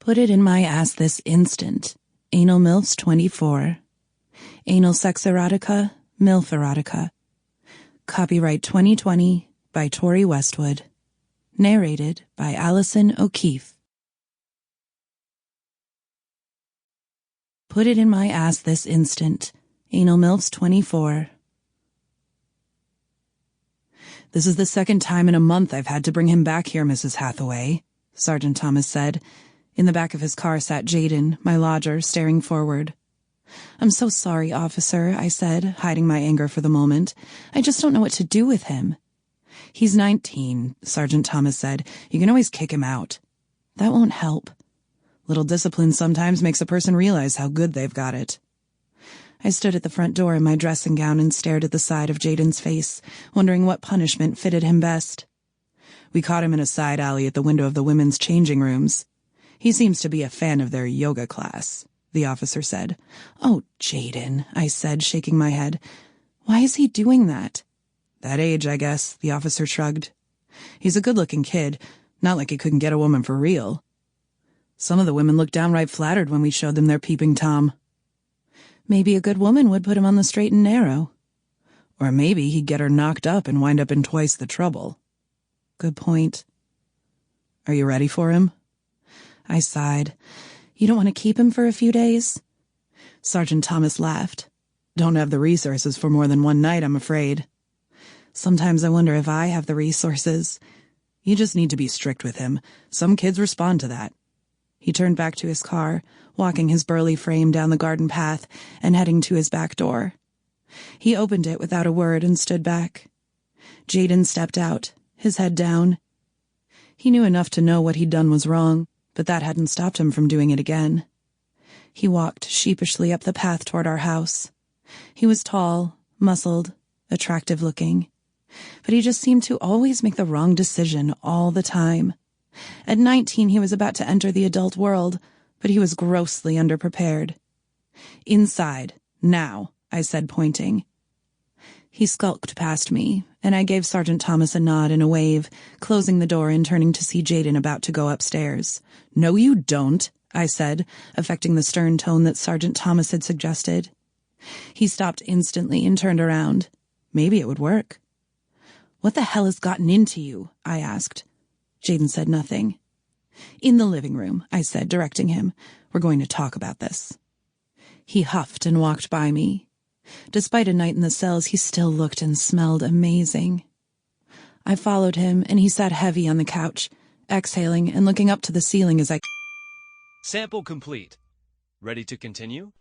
Put it in my ass this instant. Anal MILFs 24. Anal sex erotica, MILF erotica. Copyright 2020 by Tori Westwood. Narrated by Allison, Okeefe. Put it in my ass this instant. Anal MILFs 24. This is the second time in a month I've had to bring him back here, Mrs. Hathaway, Sergeant Thomas said. In the back of his car sat Jayden, my lodger, staring forward. I'm so sorry, officer, I said, hiding my anger for the moment. I just don't know what to do with him. He's 19, Sergeant Thomas said. You can always kick him out. That won't help. Little discipline sometimes makes a person realize how good they've got it. I stood at the front door in my dressing gown and stared at the side of Jayden's face, wondering what punishment fitted him best. We caught him in a side alley at the window of the women's changing rooms. He seems to be a fan of their yoga class, the officer said. Oh, Jayden, I said, shaking my head. Why is he doing that? That age, I guess, the officer shrugged. He's a good-looking kid, not like he couldn't get a woman for real. Some of the women looked downright flattered when we showed them their peeping Tom. Maybe a good woman would put him on the straight and narrow. Or maybe he'd get her knocked up and wind up in twice the trouble. Good point. Are you ready for him? I sighed. You don't want to keep him for a few days? Sergeant Thomas laughed. Don't have the resources for more than one night, I'm afraid. Sometimes I wonder if I have the resources. You just need to be strict with him. Some kids respond to that. He turned back to his car, walking his burly frame down the garden path and heading to his back door. He opened it without a word and stood back. Jayden stepped out, his head down. He knew enough to know what he'd done was wrong, but that hadn't stopped him from doing it again. He walked sheepishly up the path toward our house. He was tall, muscled, attractive-looking, but he just seemed to always make the wrong decision all the time. At 19, he was about to enter the adult world, but he was grossly underprepared. Inside, now, I said, pointing. He skulked past me, and I gave Sergeant Thomas a nod and a wave, closing the door and turning to see Jayden about to go upstairs. No, you don't, I said, affecting the stern tone that Sergeant Thomas had suggested. He stopped instantly and turned around. Maybe it would work. What the hell has gotten into you? I asked. Jayden said nothing. In the living room, I said, directing him. We're going to talk about this. He huffed and walked by me. Despite a night in the cells, he still looked and smelled amazing. I followed him, and he sat heavy on the couch, exhaling and looking up to the ceiling as I... Sample complete. Ready to continue?